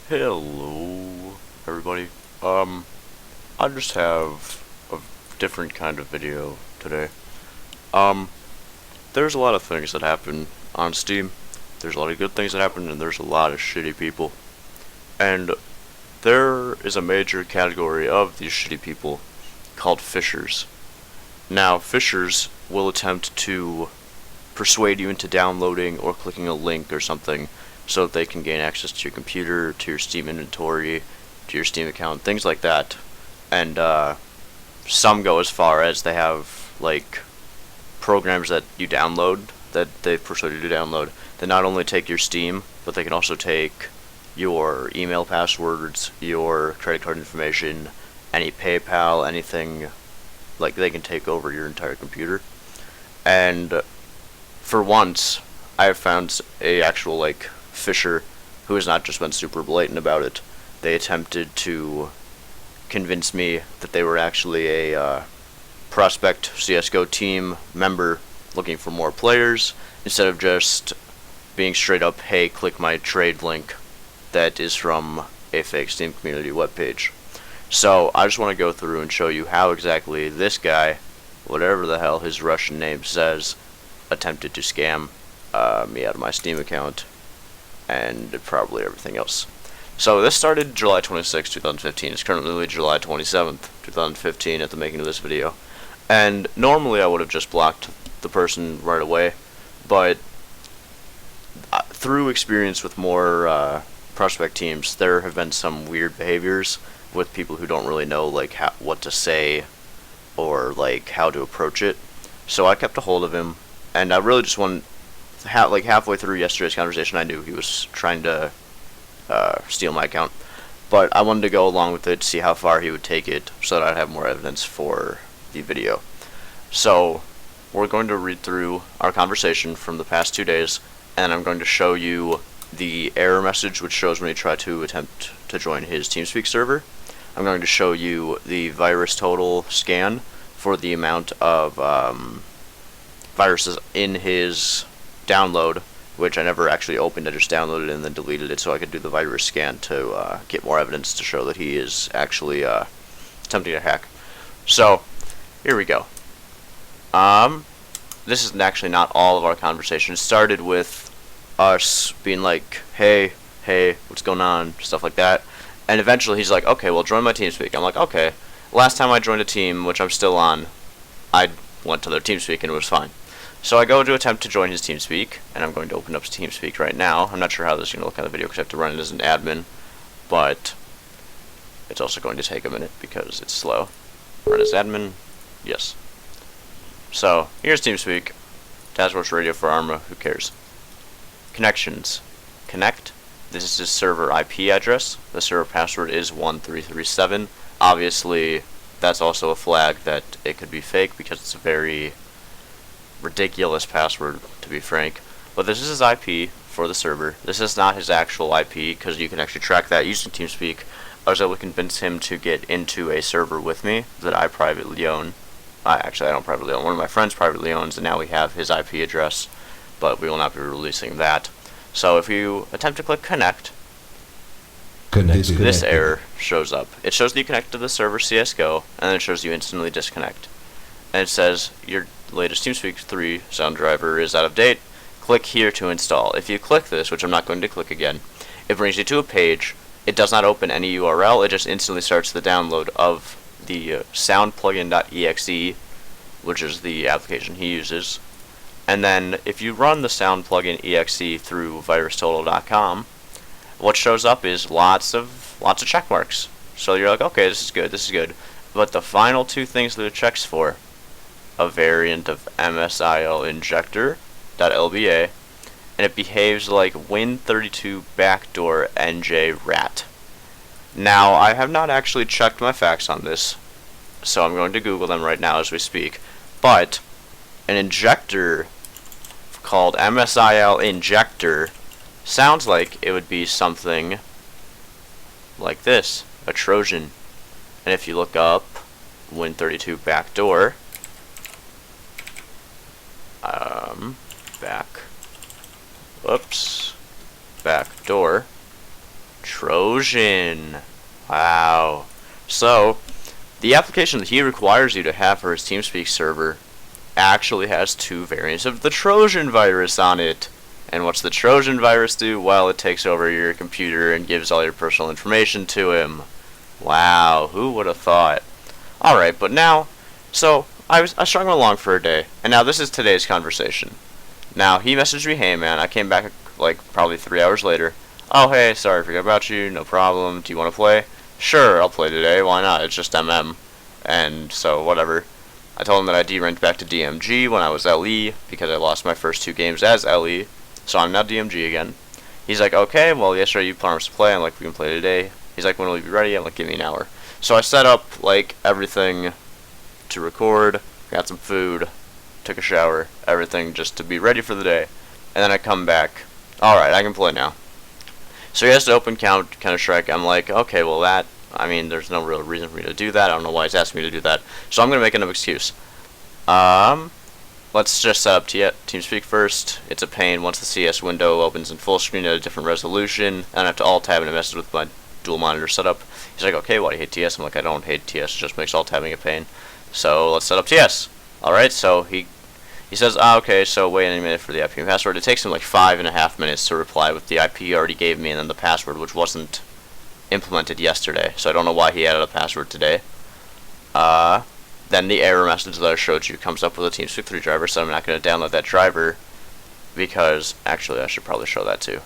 Hello, everybody. I just have a different kind of video today. There's a lot of things that happen on Steam. There's a lot of good things that happen, and there's a lot of shitty people. And there is a major category of these shitty people called fishers. Now, fishers will attempt to persuade you into downloading or clicking a link or something so that they can gain access to your computer, to your Steam inventory, to your Steam account, things like that. And some go as far as they have like programs that you download, that they persuade you to download, that not only take your Steam, but they can also take your email passwords, your credit card information, any PayPal, anything. Like, they can take over your entire computer. And for once, I have found a actual fisher who has not just been super blatant about it. They attempted to convince me that they were actually a prospect Csgo team member looking for more players, instead of just being straight up, hey, click my trade link that is from a fake Steam community webpage. So I just want to go through and show you how exactly this guy, whatever the hell his Russian name says, attempted to scam me out of my Steam account and probably everything else. So this started July 26, 2015. It's currently July 27th, 2015 at the making of this video. And normally I would have just blocked the person right away, but through experience with more prospect teams, there have been some weird behaviors with people who don't really know what to say or how to approach it. So I kept a hold of him, and I really just wanted, halfway through yesterday's conversation, I knew he was trying to steal my account, but I wanted to go along with it, see how far he would take it, so that I'd have more evidence for the video. So we're going to read through our conversation from the past 2 days, and I'm going to show you the error message which shows when he tried to attempt to join his TeamSpeak server. I'm going to show you the virus total scan for the amount of viruses in his download, which I never actually opened. I just downloaded it and then deleted it so I could do the virus scan to get more evidence to show that he is actually attempting to hack. So here we go. This is actually not all of our conversation. It started with us being like, hey, what's going on, stuff like that. And eventually he's like, okay, well, join my TeamSpeak. I'm like, okay. Last time I joined a team, which I'm still on, I went to their TeamSpeak and it was fine. So I go to attempt to join his TeamSpeak, and I'm going to open up TeamSpeak right now. I'm not sure how this is going to look on the video because I have to run it as an admin, but it's also going to take a minute because it's slow. Run as admin, yes. So here's TeamSpeak. Taskforce Radio for Arma, who cares? Connections. Connect. This is his server IP address. The server password is 1337. Obviously, that's also a flag that it could be fake because it's a very ridiculous password, to be frank. But this is his IP for the server. This is not his actual IP because you can actually track that using TeamSpeak. I was able to convince him to get into a server with me that I privately own. Actually, I don't privately own. One of my friends privately owns, and now we have his IP address, but we will not be releasing that. So if you attempt to click connect, this error shows up. It shows that you connect to the server Csgo, and then it shows you instantly disconnect. And it says your latest TeamSpeak 3 sound driver is out of date. Click here to install. If you click this, which I'm not going to click again, it brings you to a page. It does not open any URL. It just instantly starts the download of the soundplugin.exe, which is the application he uses. And then if you run the soundplugin.exe through virustotal.com, what shows up is lots of check marks. So you're like, okay, this is good. But the final two things that it checks for, a variant of MSIL injector.lba, and it behaves like Win32 backdoor NJ rat. Now, I have not actually checked my facts on this, so I'm going to Google them right now as we speak. But an injector called MSIL injector sounds like it would be something like this, a Trojan. And if you look up Win32 backdoor, backdoor, Trojan. Wow. So, the application that he requires you to have for his TeamSpeak server actually has 2 variants of the Trojan virus on it. And what's the Trojan virus do? Well, it takes over your computer and gives all your personal information to him. Wow, who would have thought? Alright, but now, so, I strung him along for a day, and now this is today's conversation. Now, he messaged me, hey man, I came back like probably 3 hours later. Oh hey, sorry, I forgot about you, no problem, do you want to play? Sure, I'll play today, why not, it's just MM. And so, whatever. I told him that I deranked back to DMG when I was LE, because I lost my first 2 games as LE, so I'm now DMG again. He's like, okay, well yesterday you promised to play, I'm like, we can play today. He's like, when will you be ready? I'm like, give me an hour. So I set up, like, everything to record, got some food, took a shower, everything just to be ready for the day. And then I come back. Alright, I can play now. So he has to open Counter-Strike. I'm like, okay, well there's no real reason for me to do that. I don't know why he's asking me to do that. So I'm going to make an excuse. Let's just set up TeamSpeak first. It's a pain once the CS window opens in full screen at a different resolution. And I have to alt-tab in a message with my dual monitor setup. He's like, okay, why do you hate TS? I'm like, I don't hate TS, it just makes alt-tabbing a pain. So let's set up TS. Alright, so he says, okay, so wait a minute for the IP and password. It takes him like 5.5 minutes to reply with the IP he already gave me and then the password, which wasn't implemented yesterday. So I don't know why he added a password today. Then the error message that I showed you comes up with a TeamSpeak 3 driver, so I'm not going to download that driver because, actually, I should probably show that too.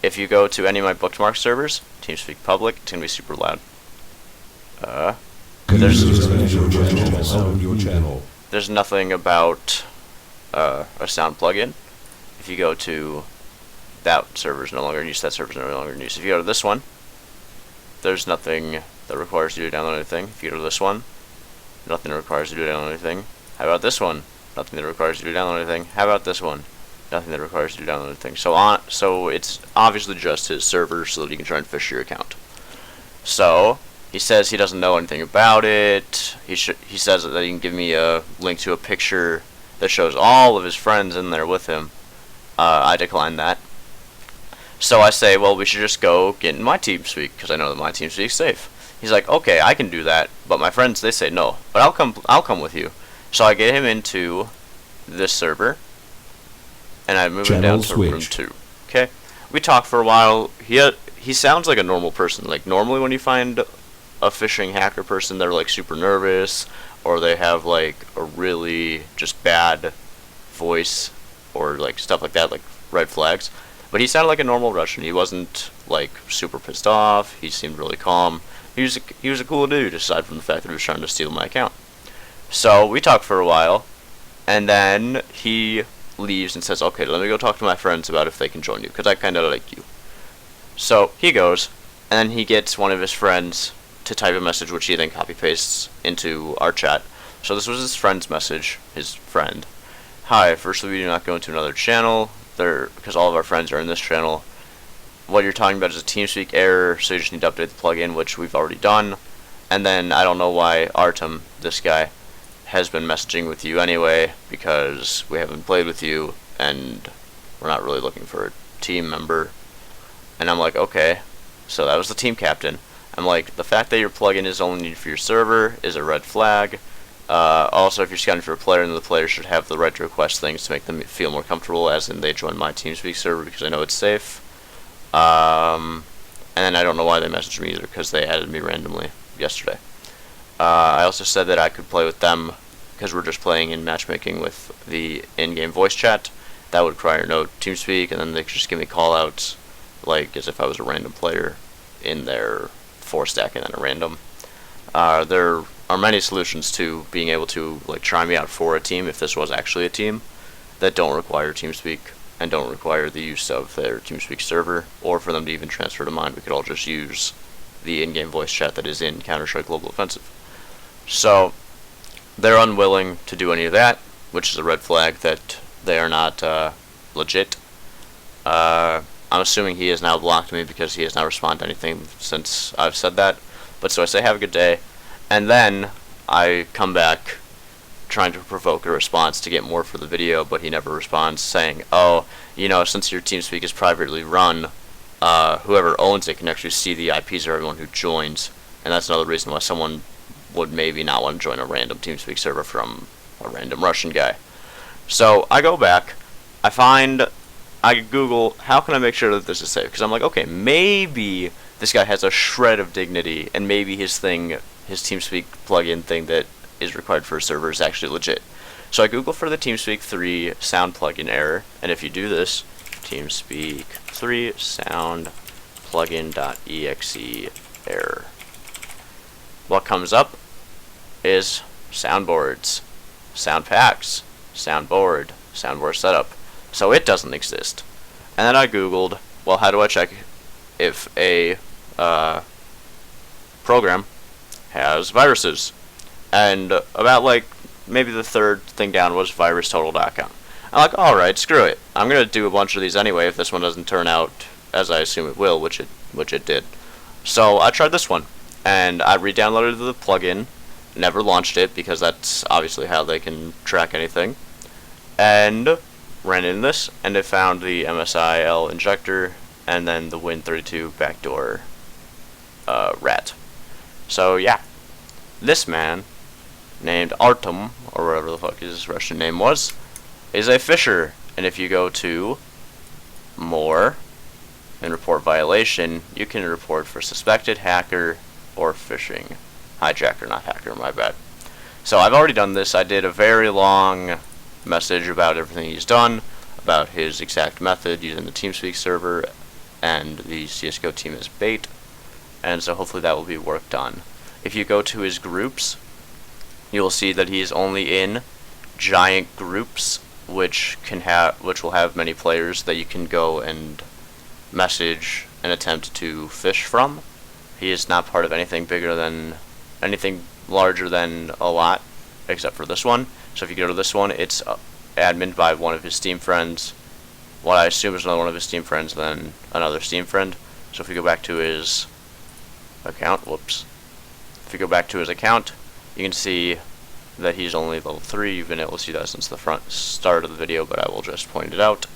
If you go to any of my bookmark servers, TeamSpeak public, it's going to be super loud. There's nothing about a sound plugin. If you go to that server's no longer in use, that server's no longer in use. If you go to this one, there's nothing that requires you to download anything. If you go to this one, nothing that requires you to download anything. How about this one? Nothing that requires you to download anything. How about this one? Nothing that requires you to download anything. So it's obviously just his server so that he can try and fish your account. So he says he doesn't know anything about it. He says that he can give me a link to a picture that shows all of his friends in there with him. I decline that. So I say, well, we should just go get in my TeamSpeak because I know that my TeamSpeak's safe. He's like, okay, I can do that, but my friends, they say no. But I'll come with you. So I get him into this server, and I move him down to room 2. Okay, we talk for a while. He sounds like a normal person. Like normally when you find a phishing hacker person, they're like super nervous, or they have like a really just bad voice, or like stuff like that, like red flags. But he sounded like a normal Russian. He wasn't like super pissed off. He seemed really calm. He was a cool dude, aside from the fact that he was trying to steal my account. So we talked for a while, and then he leaves and says, okay, let me go talk to my friends about if they can join you, because I kind of like you. So he goes, and then he gets one of his friends to type a message, which he then copy-pastes into our chat. So this was his friend's message, his friend. Hi, firstly, we do not go into another channel, because all of our friends are in this channel. What you're talking about is a TeamSpeak error, so you just need to update the plugin, which we've already done. And then I don't know why Artem, this guy, has been messaging with you anyway, because we haven't played with you, and we're not really looking for a team member. And I'm like, okay, so that was the team captain. I'm like, the fact that your plugin is only needed for your server is a red flag. Also, if you're scouting for a player, then the player should have the right to request things to make them feel more comfortable, as in they join my TeamSpeak server because I know it's safe. And then I don't know why they messaged me either, because they added me randomly yesterday. I also said that I could play with them because we're just playing in matchmaking with the in-game voice chat. That would require no TeamSpeak, and then they could just give me call-outs, like as if I was a random player in their 4-stack and then a random. There are many solutions to being able to like try me out for a team if this was actually a team that don't require TeamSpeak and don't require the use of their TeamSpeak server, or for them to even transfer to mine. We could all just use the in-game voice chat that is in Counter-Strike Global Offensive. So they're unwilling to do any of that, which is a red flag that they are not legit. I'm assuming he has now blocked me because he has not responded to anything since I've said that. But so I say have a good day, and then I come back trying to provoke a response to get more for the video, but he never responds, saying, oh, you know, since your TeamSpeak is privately run, whoever owns it can actually see the IPs of everyone who joins, and that's another reason why someone would maybe not want to join a random TeamSpeak server from a random Russian guy. So I go back, I Google, how can I make sure that this is safe? Because I'm like, okay, maybe this guy has a shred of dignity, and maybe his TeamSpeak plugin thing that is required for a server is actually legit. So I Google for the TeamSpeak 3 sound plugin error, and if you do this, TeamSpeak 3 soundplugin.exe error, what comes up is soundboards, sound packs, soundboard setup. So it doesn't exist. And then I Googled, well, how do I check if a program has viruses? And about like maybe the third thing down was virustotal.com. I'm like, alright, screw it. I'm gonna do a bunch of these anyway if this one doesn't turn out as I assume it will, which it did. So I tried this one, and I re-downloaded the plugin, never launched it because that's obviously how they can track anything, and ran in this, and it found the MSIL injector and then the Win32 backdoor rat. So yeah, this man named Artem, or whatever the fuck his Russian name was, is a phisher, and if you go to more and report violation, you can report for suspected hacker or phishing. Hijacker, not hacker, my bad. So I've already done this. I did a very long message about everything he's done, about his exact method using the TeamSpeak server and the Csgo team as bait, and so hopefully that will be worked on. If you go to his groups, you will see that he's only in giant groups, which will have many players that you can go and message and attempt to fish from. He is not part of anything larger than a lot, except for this one. So if you go to this one, it's admin by one of his Steam friends. What I assume is another one of his Steam friends, then another Steam friend. So if you go back to his account, if you go back to his account, you can see that he's only level 3. You've been able to see that since the start of the video, but I will just point it out.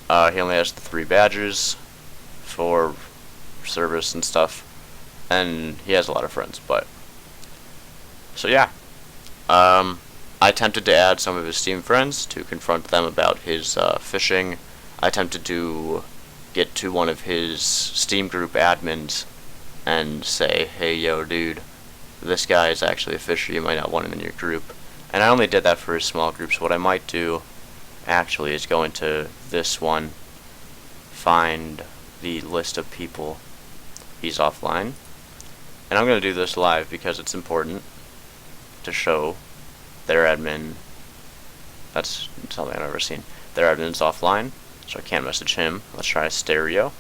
He only has the 3 badges for service and stuff, and he has a lot of friends, but so yeah. I attempted to add some of his Steam friends to confront them about his phishing. I attempted to get to one of his Steam group admins and say, hey yo dude, this guy is actually a fisher, you might not want him in your group. And I only did that for his small group, so what I might do actually is go into this one, find the list of people he's offline, and I'm going to do this live because it's important to show their admin. That's something I've never seen. Their admin's offline, so I can't message him. Let's try stereo.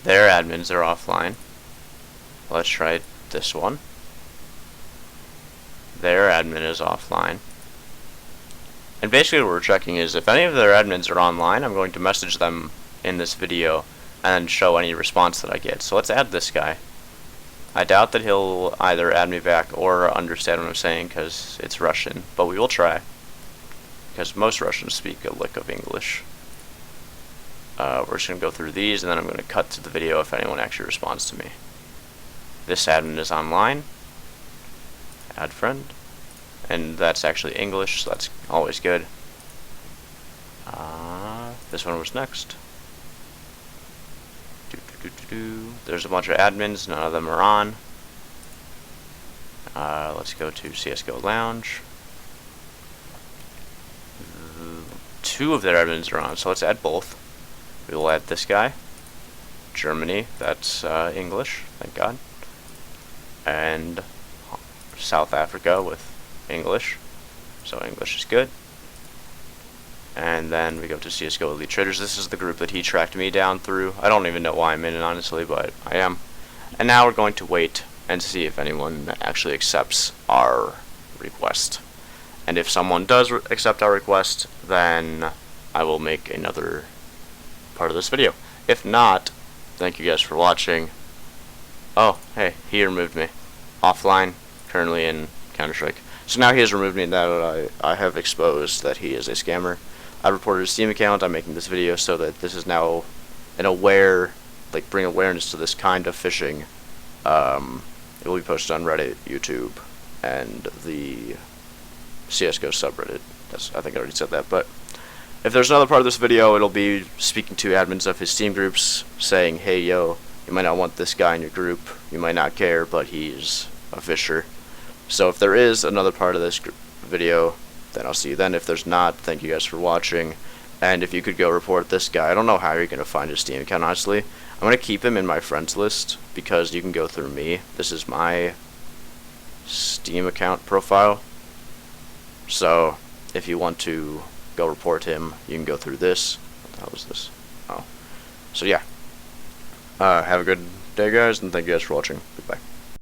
Their admins are offline. Let's try this one. Their admin is offline. And basically what we're checking is if any of their admins are online, I'm going to message them in this video and show any response that I get. So let's add this guy. I doubt that he'll either add me back or understand what I'm saying because it's Russian, but we will try, because most Russians speak a lick of English. We're just going to go through these, and then I'm going to cut to the video if anyone actually responds to me. This admin is online. Add friend. And that's actually English, so that's always good. This one was next. There's a bunch of admins, none of them are on. Let's go to CSGO Lounge. 2 of their admins are on, so let's add both. We will add this guy. Germany, that's English, thank God. And South Africa with English, so English is good. And then we go to CSGO Elite Traders. This is the group that he tracked me down through. I don't even know why I'm in it, honestly, but I am. And now we're going to wait and see if anyone actually accepts our request. And if someone does accept our request, then I will make another part of this video. If not, thank you guys for watching. Oh, hey, he removed me. Offline, currently in Counter-Strike. So now he has removed me, now I have exposed that he is a scammer. I reported his Steam account. I'm making this video so that this is now bring awareness to this kind of fishing. It will be posted on Reddit, YouTube, and the CSGO subreddit. I think I already said that, but if there's another part of this video, it'll be speaking to admins of his Steam groups, saying, hey yo, you might not want this guy in your group, you might not care, but he's a fisher. So if there is another part of this video, then I'll see you then. If there's not, thank you guys for watching. And if you could go report this guy, I don't know how you're going to find his Steam account, honestly. I'm going to keep him in my friends list, because you can go through me. This is my Steam account profile. So if you want to go report him, you can go through this. What the hell is this? Oh. So yeah. Have a good day, guys, and thank you guys for watching. Goodbye.